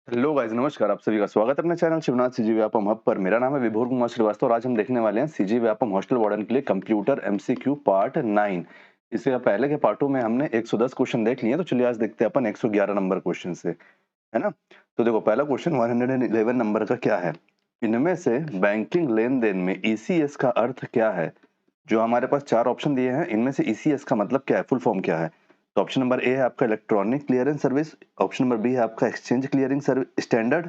Hello guys, नमस्कार। आप सभी का स्वागत है अपने channel Shivnath CG Vyapam hub पर। मेरा नाम है विभोर कुमार श्रीवास्तव और आज हम देखने वाले हैं सीजी व्यापम हॉस्टल वार्डन के लिए कंप्यूटर एमसीक्यू पार्ट 9। इससे पहले के पार्टों में हमने 110 क्वेश्चन देख लिए, तो चलिए आज देखते हैं अपन 111 नंबर क्वेश्चन से, है ना। तो देखो, पहला क्वेश्चन 111 नंबर का क्या है। इनमें से बैंकिंग लेन देन में ईसीएस का अर्थ क्या है। जो हमारे पास चार ऑप्शन दिए हैं, इनमें से ईसीएस का मतलब क्या है, फुल फॉर्म क्या है। तो ऑप्शन नंबर ए है आपका electronic clearance service, option number B है आपका exchange clearing standard,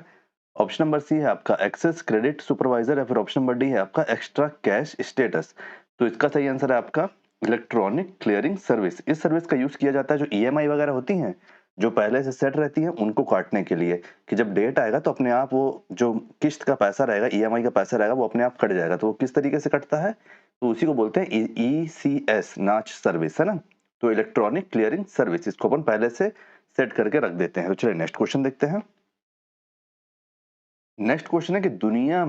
option number C है आपका एक्सेस क्रेडिट सुपरवाइजर, या फिर ऑप्शन नंबर डी है आपका एक्स्ट्रा कैश स्टेटस। तो इसका सही आंसर है आपका इलेक्ट्रॉनिक क्लियरिंग सर्विस। इस सर्विस का यूज किया जाता है जो ईएमआई वगैरह होती हैं, जो पहले से सेट रहती हैं, उनको काटने के लिए, कि जब डेट आएगा तो अपने आप वो जो किस्त का पैसा रहेगा, ईएमआई का पैसा रहेगा, वो अपने आप कट जाएगा। तो वो किस तरीके से कटता है, तो उसी को बोलते हैं ईसीएस, नाच सर्विस, है ना। तो इलेक्ट्रॉनिक क्लियरिंग सर्विस, इसको अपन पहले से सेट करके रख देते हैं। तो चलिए नेक्स्ट क्वेश्चन देखते हैं। नेक्स्ट क्वेश्चन है कि दुनिया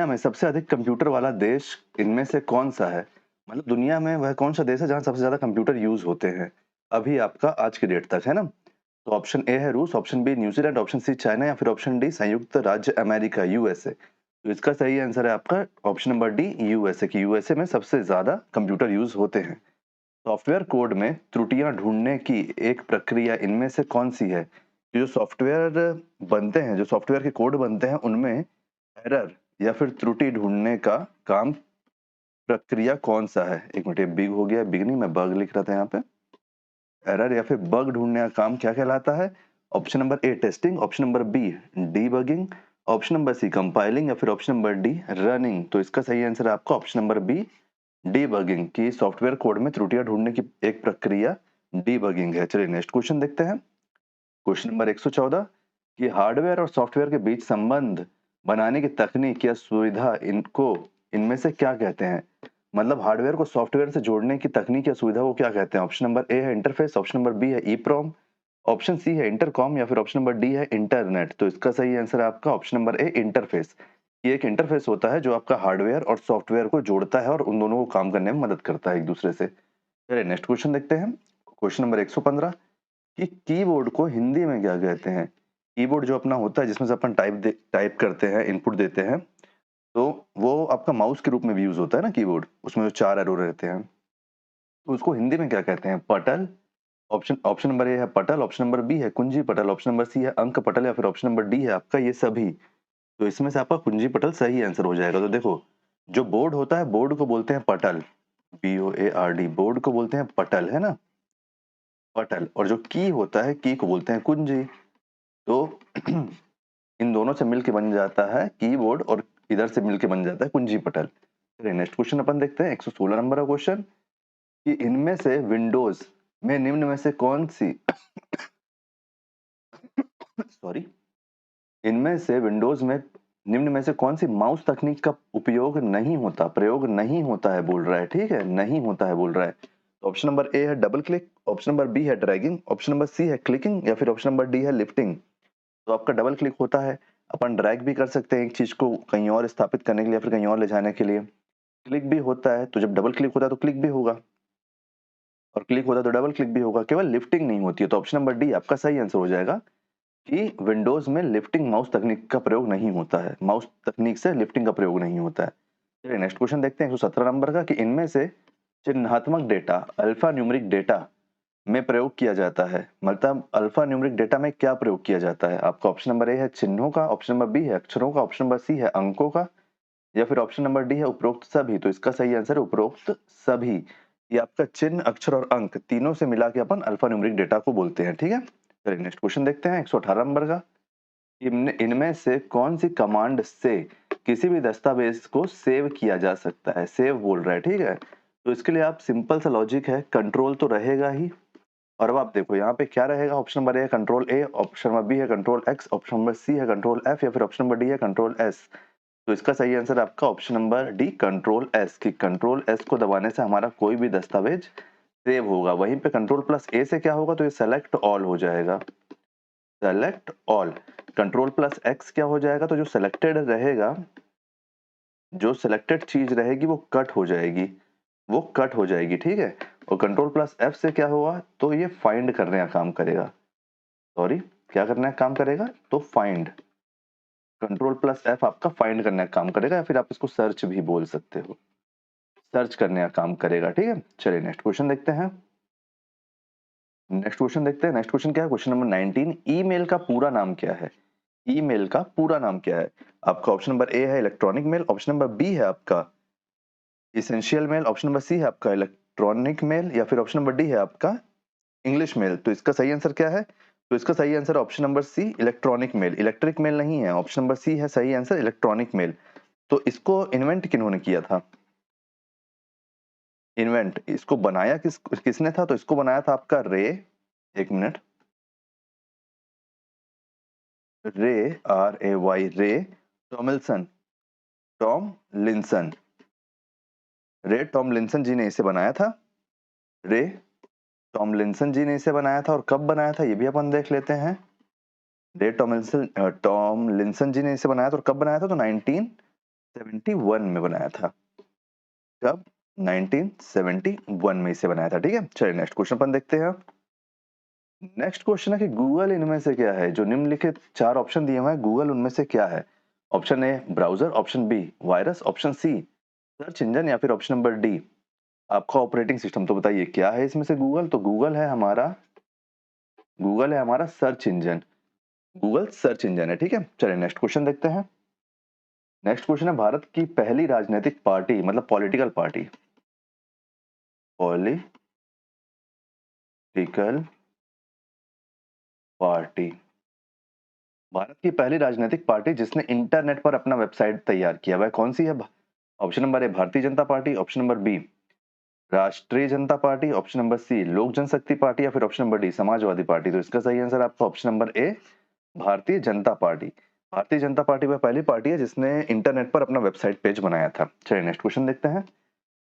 में सबसे अधिक कंप्यूटर वाला देश इनमें से कौन सा है। मतलब दुनिया में वह कौन सा देश है जहां सबसे ज्यादा कंप्यूटर यूज होते हैं अभी आपका आज के डेट तक, है ना। तो ऑप्शन ए है रूस, option B New Zealand, option C China, या फिर ऑप्शन डी संयुक्त राज्य अमेरिका यूएसए। तो इसका सही आंसर है आपका ऑप्शन नंबर डी यूएसए, की यूएसए में सबसे ज्यादा कंप्यूटर यूज होते हैं। सॉफ्टवेयर कोड में त्रुटियां ढूंढने की एक प्रक्रिया इनमें से कौन सी है। जो सॉफ्टवेयर बनते हैं, जो सॉफ्टवेयर के कोड बनते हैं, उनमें एरर या फिर त्रुटि ढूंढने का काम, प्रक्रिया कौन सा है। एक मिनट, ये बिग हो गया, बिग नहीं, मैं बग लिख रहा था यहाँ पे। एरर या फिर बग ढूंढने का काम क्या कहलाता है। Option number A testing, option number B debugging, option number C compiling, या फिर ऑप्शन नंबर डी रनिंग। तो इसका सही आंसर है आपका ऑप्शन नंबर बी डीबगिंग, की सॉफ्टवेयर कोड में त्रुटियां ढूंढने की एक प्रक्रिया डीबगिंग है। चलिए नेक्स्ट क्वेश्चन देखते हैं। क्वेश्चन नंबर 114 कि हार्डवेयर और सॉफ्टवेयर के बीच संबंध बनाने की तकनीक या सुविधा इनको इनमें से क्या कहते हैं। मतलब हार्डवेयर को सॉफ्टवेयर से जोड़ने की तकनीक या सुविधा को क्या कहते हैं। ऑप्शन नंबर ए है इंटरफेस, ऑप्शन नंबर बी है ईप्रोम, ऑप्शन सी है इंटरकॉम, या फिर ऑप्शन नंबर डी है इंटरनेट। तो इसका सही आंसर है आपका ऑप्शन नंबर ए इंटरफेस। ये एक इंटरफेस होता है जो आपका हार्डवेयर और सॉफ्टवेयर को जोड़ता है और उन दोनों को काम करने में मदद करता है एक दूसरे से। चलिए नेक्स्ट क्वेश्चन देखते हैं। क्वेश्चन नंबर 115 कि कीबोर्ड को हिंदी में क्या कहते हैं। कीबोर्ड जो अपना होता है जिसमें से अपन टाइप करते हैं, इनपुट देते हैं, तो वो आपका माउस के रूप में भी यूज होता है ना कीबोर्ड, उसमें जो चार एरो रहते हैं, तो उसको हिंदी में क्या कहते हैं। पटल, ऑप्शन ऑप्शन नंबर ए है पटल, ऑप्शन नंबर बी है कुंजी पटल, ऑप्शन नंबर सी है अंक पटल, या फिर ऑप्शन नंबर डी है आपका ये सभी। तो इसमें से आपका कुंजी पटल सही आंसर हो जाएगा। तो देखो, जो बोर्ड होता है, बोर्ड को बोलते हैं पटल, BOARD, बोर्ड को बोलते हैं पटल, है ना, पटल। और जो की होता है, की को बोलते हैं कुंजी। तो इन दोनों से मिलके बन जाता है कीबोर्ड, और इधर से मिलके बन जाता है कुंजी पटल। चलिए नेक्स्ट क्वेश्चन अपन देखते हैं। 116 नंबर का क्वेश्चन कि इनमें से विंडोज में निम्न में से कौन सी सॉरी, इनमें से विंडोज में निम्न में से कौन सी माउस तकनीक का उपयोग नहीं होता, प्रयोग नहीं होता है बोल रहा है, ठीक है, नहीं होता है बोल रहा है। तो ऑप्शन नंबर ए है double click, option number B है ड्रैगिंग, ऑप्शन नंबर सी है क्लिकिंग, या फिर ऑप्शन नंबर डी है लिफ्टिंग। तो आपका डबल क्लिक होता है, अपन ड्रैग भी कर सकते हैं एक चीज को कहीं और स्थापित करने के लिए, फिर कहीं और ले जाने के लिए। क्लिक भी होता है, तो जब डबल क्लिक होता है तो क्लिक भी होगा, और क्लिक होता है तो डबल क्लिक भी होगा, केवल लिफ्टिंग नहीं होती है। तो ऑप्शन नंबर डी आपका सही आंसर हो जाएगा कि विंडोज में लिफ्टिंग माउस तकनीक का प्रयोग नहीं होता है, माउस तकनीक से लिफ्टिंग का प्रयोग नहीं होता है। चलिए नेक्स्ट क्वेश्चन देखते हैं 117 नंबर का कि इनमें से चिन्हात्मक डेटा अल्फा न्यूमेरिक डेटा में प्रयोग किया जाता है। मतलब अल्फा न्यूमेरिक डेटा में क्या प्रयोग किया जाता है। आपका ऑप्शन नंबर ए है चिन्हों का, ऑप्शन नंबर बी है अक्षरों का, ऑप्शन नंबर सी है अंकों का, या फिर ऑप्शन नंबर डी है उपरोक्त सभी। तो इसका सही आंसर है उपरोक्त सभी। ये आपका चिन्ह, अक्षर और अंक तीनों से मिला के अपन अल्फा न्यूमेरिक डेटा को बोलते हैं, ठीक है। चलिए नेक्स्ट क्वेश्चन देखते हैं 118 नंबर का। इनमें इनमें से कौन सी कमांड से किसी भी दस्तावेज को सेव किया जा सकता है। सेव बोल रहा है, ठीक है। तो इसके लिए आप सिंपल सा लॉजिक है, कंट्रोल तो रहेगा ही, और अब आप देखो यहाँ पे क्या रहेगा। ऑप्शन नंबर ए है control A, option number B है control X, option number C है कंट्रोल एफ, या फिर ऑप्शन नंबर डी है कंट्रोल एस। तो इसका सही आंसर आपका option number D control S, की कंट्रोल एस को दबाने से हमारा कोई भी दस्तावेज सेव होगा। वहीं पे कंट्रोल प्लस ए से क्या होगा, तो ये सेलेक्ट ऑल हो जाएगा, select all. Control plus x क्या हो जाएगा, तो जो सिलेक्टेड रहेगा, जो सिलेक्टेड चीज रहेगी वो कट हो जाएगी, वो कट हो जाएगी, ठीक है। और कंट्रोल प्लस एफ से क्या होगा, तो ये फाइंड करने का काम करेगा, सॉरी, क्या करने का काम करेगा? तो फाइंड, कंट्रोल प्लस एफ आपका फाइंड करने का काम करेगा, या फिर आप इसको सर्च भी बोल सकते हो, सर्च करने का काम करेगा। ठीक है, चलिए नेक्स्ट क्वेश्चन देखते हैं। नेक्स्ट क्वेश्चन क्या है? क्वेश्चन नंबर 19, ईमेल का पूरा नाम क्या है? ईमेल का पूरा नाम क्या है? आपका ऑप्शन नंबर ए है electronic mail, option number B है आपका essential mail, option number C है आपका इलेक्ट्रॉनिक मेल, या फिर ऑप्शन नंबर डी है आपका इंग्लिश मेल। तो इसका सही आंसर क्या है? तो इसका सही answer option number C electronic mail, electric mail नहीं है। ऑप्शन नंबर सी है सही आंसर इलेक्ट्रॉनिक मेल। तो इसको इन्वेंट किन्होंने किया था? इन्वेंट, इसको बनाया किसने था? तो इसको बनाया था आपका रे, एक मिनट, रे, आर ए वाई, रे टॉमिल्सन, टॉम लिंसन, रे टॉमलिंसन जी ने इसे बनाया था। रे टॉमलिंसन जी ने इसे बनाया था, और कब बनाया था ये भी अपन देख लेते हैं। रे टॉमलिंसन जी ने इसे बनाया था, और कब बनाया था? तो 1971 में बनाया था। कब? 1971 में इसे बनाया था। ठीक है, चलिए नेक्स्ट क्वेश्चन अपन देखते हैं। नेक्स्ट क्वेश्चन है कि गूगल इनमें से क्या है? जो निम्नलिखित चार ऑप्शन दिए हुए हैं, गूगल उनमें से क्या है? Option A browser, option B virus, option C search engine, या फिर ऑप्शन नंबर डी आपका ऑपरेटिंग सिस्टम। तो बताइए क्या है इसमें से गूगल? तो गूगल है हमारा search engine, Google search engine है। ठीक है, चलिए नेक्स्ट क्वेश्चन देखते हैं। नेक्स्ट क्वेश्चन है भारत की पहली राजनीतिक पार्टी, मतलब political party, political party, Bharat की पहली राजनीतिक पार्टी जिसने इंटरनेट पर अपना वेबसाइट तैयार किया, वह कौन सी है? ऑप्शन नंबर ए Bharatiya Janata party, option number B राष्ट्रीय जनता पार्टी, ऑप्शन नंबर सी लोक जनशक्ति पार्टी, या फिर option number D Samajwadi party. तो इसका सही आंसर आपका ऑप्शन नंबर ए भारतीय जनता पार्टी। भारतीय जनता पार्टी वह पहली पार्टी है जिसने इंटरनेट पर अपना वेबसाइट पेज बनाया था। चलिए नेक्स्ट क्वेश्चन देखते हैं।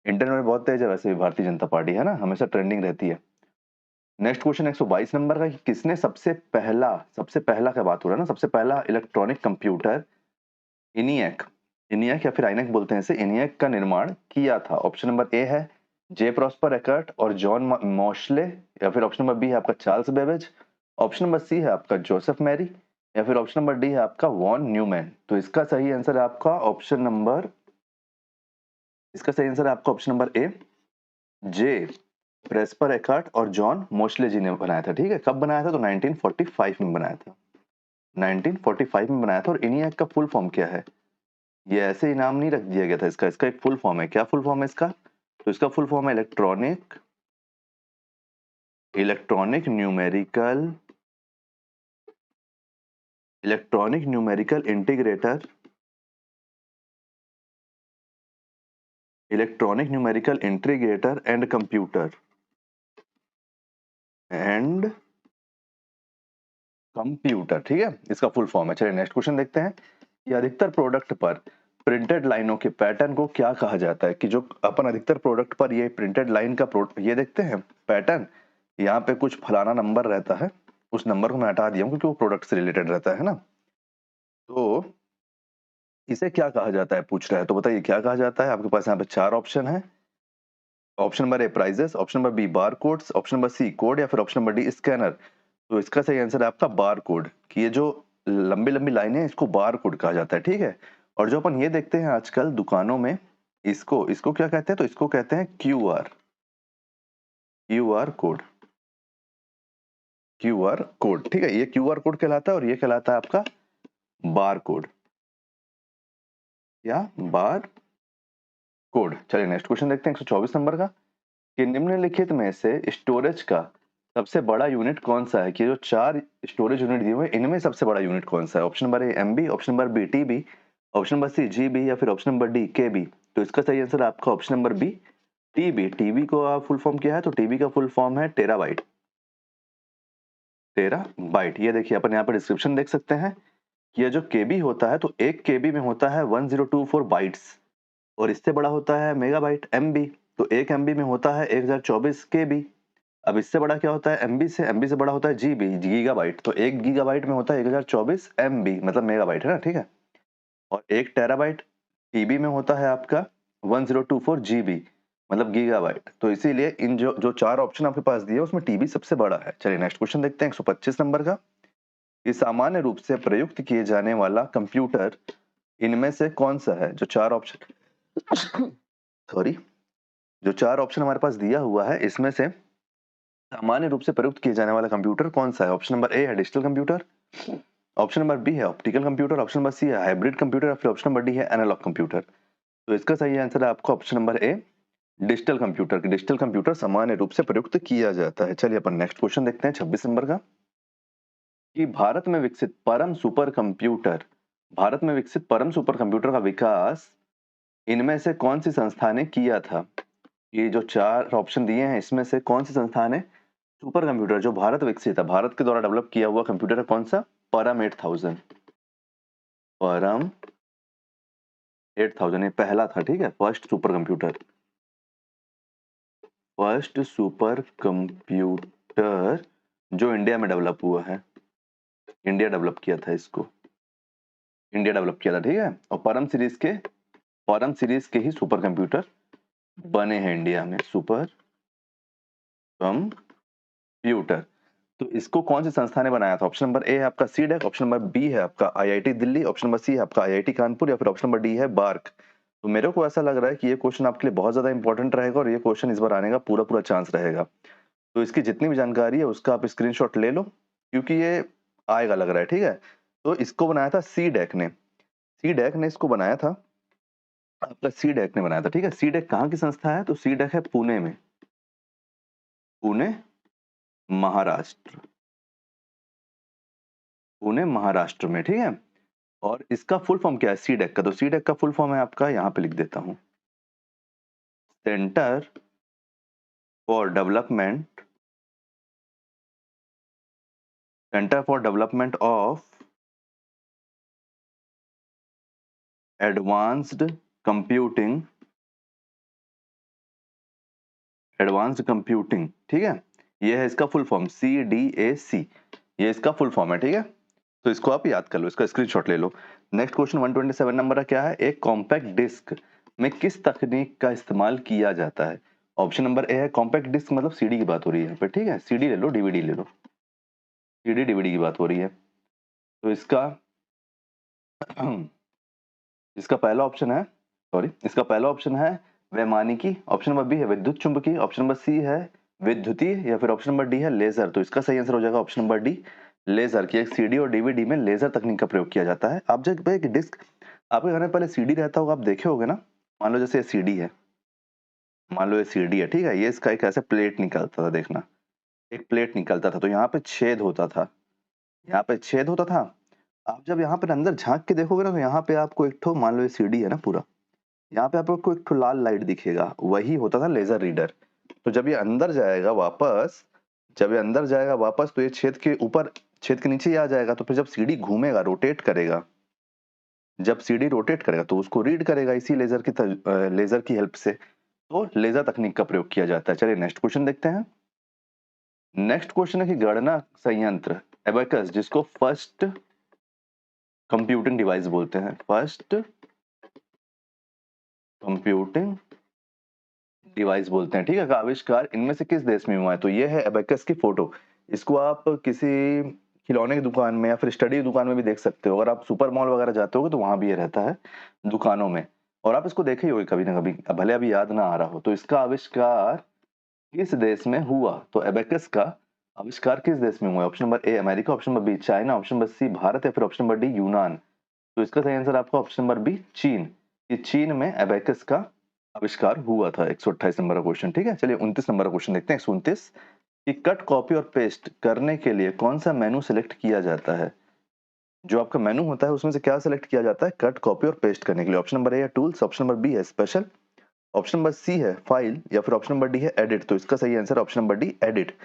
इंटरनेट बहुत तेज है वैसे भी भारतीय जनता पार्टी, है ना, हमेशा ट्रेंडिंग रहती है। नेक्स्ट क्वेश्चन 122 नंबर का, कि किसने सबसे पहला क्या बात हो रहा है ना, सबसे पहला इलेक्ट्रॉनिक कंप्यूटर इनियक, इनियक या फिर आइनैक बोलते हैं इसे, इनियक का निर्माण किया था? ऑप्शन नंबर ए है जे प्रॉस्पर एकर्ट और जॉन मॉशले, या फिर ऑप्शन नंबर बी है आपका Charles Babbage, option number C है आपका जोसेफ मैरी, या फिर ऑप्शन नंबर डी है आपका वॉन न्यूमैन। तो इसका सही आंसर है आपका ऑप्शन नंबर ए जे प्रेस्पर एकर्ट और जॉन मोस्ले जी ने बनाया था। ठीक है, कब बनाया था? तो 1945 में बनाया था, 1945 में बनाया था। और इनियक का फुल फॉर्म क्या है? ये ऐसे ही नाम नहीं रख दिया गया था इसका, इसका एक फुल फॉर्म है। क्या फुल फॉर्म है इसका? तो इसका फुल फॉर्म है electronic numerical integrator and computer. ठीक है, इसका फुल फॉर्म है। चलिए नेक्स्ट क्वेश्चन देखते हैं कि अधिकतर प्रोडक्ट पर प्रिंटेड लाइनों के पैटर्न को क्या कहा जाता है? कि जो अपन अधिकतर प्रोडक्ट पर ये प्रिंटेड लाइन का ये देखते हैं पैटर्न, यहाँ पे कुछ फलाना नंबर रहता है, उस नंबर को मैं हटा दिया हूँ क्योंकि वो प्रोडक्ट से रिलेटेड रहता है ना। तो इसे क्या कहा जाता है पूछ रहा है, तो बताइए क्या कहा जाता है? आपके पास यहाँ पे चार ऑप्शन है। Option number A prices, option number B bar codes, option number C code, या फिर ऑप्शन नंबर डी स्कैनर। तो इसका सही आंसर है आपका बार कोड, कि ये जो लंबी लंबी लाइनें इसको बार कोड कहा जाता है। ठीक है, और जो अपन ये देखते हैं आजकल दुकानों में, इसको इसको क्या कहते हैं? तो इसको कहते हैं क्यूआर कोड, क्यूआर कोड। ठीक है, ये क्यूआर कोड कहलाता है और ये कहलाता है आपका बार कोड या बार कोड। चलिए नेक्स्ट क्वेश्चन देखते हैं 124 नंबर का, कि निम्नलिखित में से स्टोरेज का सबसे बड़ा यूनिट कौन सा है? कि जो चार स्टोरेज यूनिट दिए हुए हैं इनमें सबसे बड़ा यूनिट कौन सा है? Option number A MB, option number B TB, option number C GB, या फिर ऑप्शन नंबर डी केबी। तो इसका सही आंसर आपका option number B TB. TB को फुल फॉर्म क्या है? तो टीबी का फुल फॉर्म है टेराबाइट, टेराबाइट। ये देखिए अपन यहाँ पर डिस्क्रिप्शन देख सकते हैं कि ये जो केबी होता है, तो एक केबी में होता है 1024 बाइट्स, और इससे बड़ा होता है मेगाबाइट एमबी। तो एक एमबी में होता है 1024 केबी। अब इससे बड़ा क्या होता है? एमबी से बड़ा होता है जीबी, गीगाबाइट। तो एक गीगाबाइट में होता है 1024 एमबी, मतलब मेगाबाइट, है ना। ठीक है, और एक टेराबाइट टीबी में होता है आपका 1024 जीबी, मतलब गीगाबाइट। तो इसीलिए इन जो जो चार ऑप्शन आपके पास दिए उसमें टीबी सबसे बड़ा है। चलिए नेक्स्ट क्वेश्चन देखते हैं 125 नंबर का, कि सामान्य रूप से प्रयुक्त किए जाने वाला कंप्यूटर इनमें से कौन सा है? जो 4 ऑप्शन सॉरी जो 4 ऑप्शन हमारे पास दिया हुआ है, इसमें से सामान्य रूप से प्रयुक्त किए जाने वाला कंप्यूटर कौन सा है? ऑप्शन नंबर ए है digital computer, option number B है optical computer, option number C है हाइब्रिड कंप्यूटर, या फिर ऑप्शन नंबर डी है एनालॉग कंप्यूटर। तो इसका सही आंसर है आपका option number A digital computer. Digital computer सामान्य रूप से प्रयुक्त किया जाता है। चलिए अपन नेक्स्ट क्वेश्चन देखते हैं 26 नंबर का, कि भारत में विकसित परम सुपर कंप्यूटर का विकास इनमें से कौन सी संस्था ने किया था? ये जो 4 ऑप्शन दिए हैं, इसमें से कौन सी संस्था ने सुपर कंप्यूटर जो भारत विकसित है, भारत के द्वारा डेवलप किया हुआ कंप्यूटर है, कौन सा? परम 8000। परम 8000 ये पहला था, ठीक है, first super computer. First super computer जो इंडिया में डेवलप हुआ है, इंडिया डेवलप किया था इसको, इंडिया डेवलप किया था, ठीक है। और परम सीरीज के ही सुपर कंप्यूटर बने हैं इंडिया में, सुपर कंप्यूटर। तो इसको कौन सी संस्था ने बनाया था? ऑप्शन नंबर ए है आपका सीडेक, ऑप्शन नंबर बी है आपका IIT Delhi, option number C है आपका आईआईटी कानपुर, या फिर ऑप्शन नंबर डी है बार्क। तो मेरे को ऐसा लग रहा है कि ये क्वेश्चन आपके लिए बहुत ज्यादा इंपॉर्टेंट रहेगा और ये क्वेश्चन इस बार आने का पूरा पूरा चांस रहेगा। तो इसकी जितनी भी जानकारी है उसका आप स्क्रीनशॉट ले लो, क्योंकि ये आएगा लग रहा है, ठीक है। तो इसको बनाया था सीडेक ने, सीडेक ने इसको बनाया था, आपका सीडेक ने बनाया था, ठीक है। सीडेक कहाँ की संस्था है? तो सीडेक है पुणे में, पुणे महाराष्ट्र, पुणे महाराष्ट्र में, ठीक है। और इसका फुल फॉर्म क्या है सीडेक का? तो सीडेक का फुल फॉर्म है आपका, यहाँ पे लिख देता हूँ, centre for development, centre for development of advanced computing, advanced computing, ठीक है। ये है इसका फुल फॉर्म CDAC, ये इसका फुल फॉर्म है, ठीक है। तो इसको आप याद कर लो, इसका स्क्रीनशॉट ले लो। नेक्स्ट क्वेश्चन 127 नंबर का क्या है? एक कॉम्पैक्ट डिस्क में किस तकनीक का इस्तेमाल किया जाता है? ऑप्शन नंबर ए है कॉम्पैक्ट डिस्क, मतलब सीडी की बात हो रही है यहाँ पे, ठीक है। सीडी ले लो, डीवीडी ले लो, सीडी डीवीडी की बात हो रही है। तो इसका इसका पहला ऑप्शन है, इसका पहला ऑप्शन है वैमानिकी, ऑप्शन नंबर बी है विद्युत चुंबकीय, ऑप्शन नंबर सी है विद्युतीय, या फिर ऑप्शन नंबर डी है लेजर। तो इसका सही आंसर हो जाएगा ऑप्शन नंबर डी लेजर, की एक सीडी और डीवीडी में लेजर तकनीक का प्रयोग किया जाता है। आप जब एक डिस्क, आपके घर में पहले सीडी रहता होगा, आप देखे होगे ना। मान लो जैसे सीडी है, मान लो ये सीडी है, ठीक है। ये इसका एक ऐसे प्लेट निकलता था, देखना, एक प्लेट निकलता था, तो यहाँ पे छेद होता था, यहाँ पे छेद होता था। आप जब यहाँ पर अंदर झांक के देखोगे ना, तो यहाँ पे आपको एक ठो, मान लो ये सीडी है ना पूरा, यहाँ पे आपको एक ठो लाल लाइट दिखेगा, वही होता था लेजर रीडर। तो जब ये अंदर जाएगा वापस, जब ये अंदर जाएगा वापस, तो ये छेद के ऊपर, छेद के नीचे ही आ जाएगा। तो फिर जब सीडी घूमेगा, रोटेट करेगा, जब सीडी रोटेट करेगा तो उसको रीड करेगा इसी लेजर की हेल्प से। तो लेजर तकनीक का प्रयोग किया जाता है। चलिए नेक्स्ट क्वेश्चन देखते हैं। नेक्स्ट क्वेश्चन है कि गणना संयंत्र एबेकस, जिसको फर्स्ट कंप्यूटिंग डिवाइस बोलते हैं, फर्स्ट कंप्यूटिंग डिवाइस बोलते हैं, ठीक है, का आविष्कार इनमें से किस देश में हुआ है? तो ये है एबेकस की फोटो। इसको आप किसी खिलौने की दुकान में या फिर स्टडी दुकान में भी देख सकते हो। अगर आप सुपर मॉल वगैरह जाते होगे तो वहां भी ये रहता है दुकानों में, और आप इसको देखे ही होगे कभी ना कभी, भले अभी याद ना आ रहा हो। तो इसका आविष्कार किस देश में हुआ? तो एबेकस का आविष्कार किस देश में हुआ है? Option number A America, option number B China, option number C Bharat, या फिर ऑप्शन नंबर डी यूनान। तो इसका सही आंसर आपका ऑप्शन नंबर बी चीन। ये चीन में एबेकस का आविष्कार हुआ था। 128 नंबर का क्वेश्चन, ठीक है। चलिए 29 नंबर का क्वेश्चन देखते हैं, 129, कि कट कॉपी और पेस्ट करने के लिए कौन सा मेनू सिलेक्ट किया जाता है? जो आपका मेनू होता है उसमें से क्या सिलेक्ट किया जाता है कट कॉपी और पेस्ट करने के लिए? ऑप्शन नंबर ए है टूल्स, ऑप्शन नंबर बी है स्पेशल, ऑप्शन नंबर सी है फाइल, या फिर ऑप्शन नंबर डी है एडिट। तो इसका सही answer option number D edit.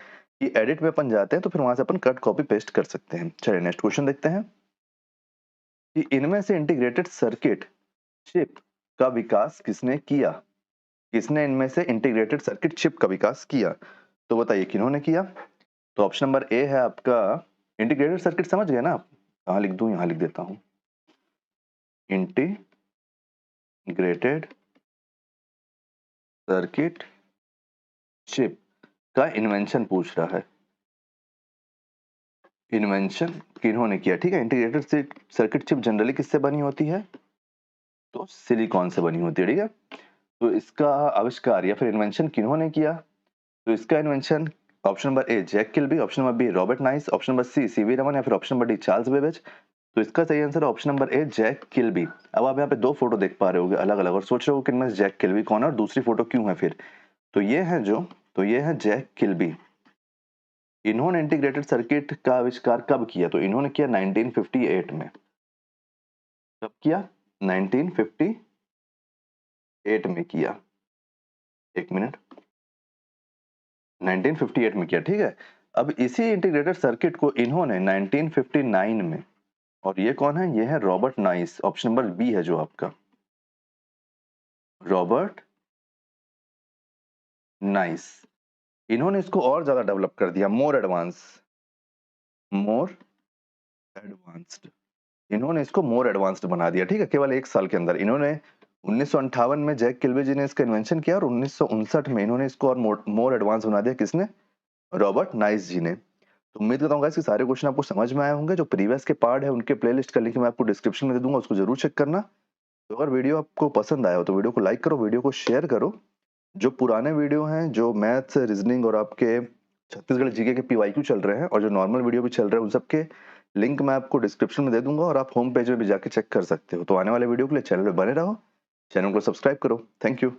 ये एडिट में अपन जाते हैं तो फिर वहां से अपन कट कॉपी पेस्ट कर सकते हैं। चलिए नेक्स्ट क्वेश्चन देखते हैं, कि इनमें से इंटीग्रेटेड सर्किट चिप का विकास किसने किया? किसने इनमें से इंटीग्रेटेड सर्किट चिप का विकास किया? तो बताइए किन्होंने किया? तो ऑप्शन नंबर ए है आपका, इंटीग्रेटेड सर्किट समझ गए ना आप? कहाँ लिख दूं, यहाँ लिख देता हूं, इंटीग्रेटेड सर्किट चिप का इन्वेंशन पूछ रहा है, इन्वेंशन किन्होंने किया, ठीक है। इंटीग्रेटेड सर्किट चिप जनरली किससे बनी होती है? तो सिलिकॉन से बनी होती है, ठीक है। तो इसका आविष्कार या फिर इन्वेंशन किन्होंने किया? तो इसका invention option number A Jack Kilby, option number B Robert Noyce, option number C CV Raman या फिर option number D Charles Babbage. तो इसका सही आंसर है option number A Jack Kilby. अब आप यहाँ पे दो फोटो देख पा रहे होगे अलग अलग और सोच रहे हो कि इनमें से जैक किल्बी कौन है और दूसरी फोटो क्यों है फिर। तो ये है जैक किल्बी। इन्होंने इंटीग्रेटेड सर्किट का आविष्कार कब किया? तो इन्होंने किया 1958 में। कब किया? 1958 में किया। एक मिनट, 1958 में किया, ठीक है। अब इसी इंटीग्रेटेड सर्किट को इन्होंने 1959 में, और ये कौन है? ये है Robert Noyce, option number B है जो आपका, रॉबर्ट नाइस। इन्होंने इसको और ज्यादा डेवलप कर दिया, मोर एडवांस्ड। इन्होंने इसको मोर एडवांस्ड बना दिया, ठीक है, केवल एक साल के अंदर। इन्होंने 1958 में जैक किल्बी जी ने इसका इन्वेंशन किया और 1959 में इन्होंने इसको और मोर एडवांस बना दिया। किसने? रॉबर्ट नाइस जी ने। तो उम्मीद करता हूँ गाइस कि सारे क्वेश्चन आपको समझ में आए होंगे। जो प्रीवियस के पार्ट है उनके प्लेलिस्ट का लिंक मैं आपको डिस्क्रिप्शन में दे दूंगा, उसको जरूर चेक करना। तो अगर वीडियो आपको पसंद आया हो तो वीडियो को लाइक करो, वीडियो को शेयर करो। जो पुराने वीडियो हैं, जो मैथ्स, रीजनिंग और आपके छत्तीसगढ़ जीके के पीवाईक्यू चल रहे हैं और जो नॉर्मल वीडियो भी चल रहे हैं, उन सबके लिंक मैं आपको डिस्क्रिप्शन में दे दूंगा और आप होम पेज में भी जाके चेक कर सकते हो। तो आने वाले वीडियो के लिए चैनल पे बने रहो, चैनल को सब्सक्राइब करो। Thank you.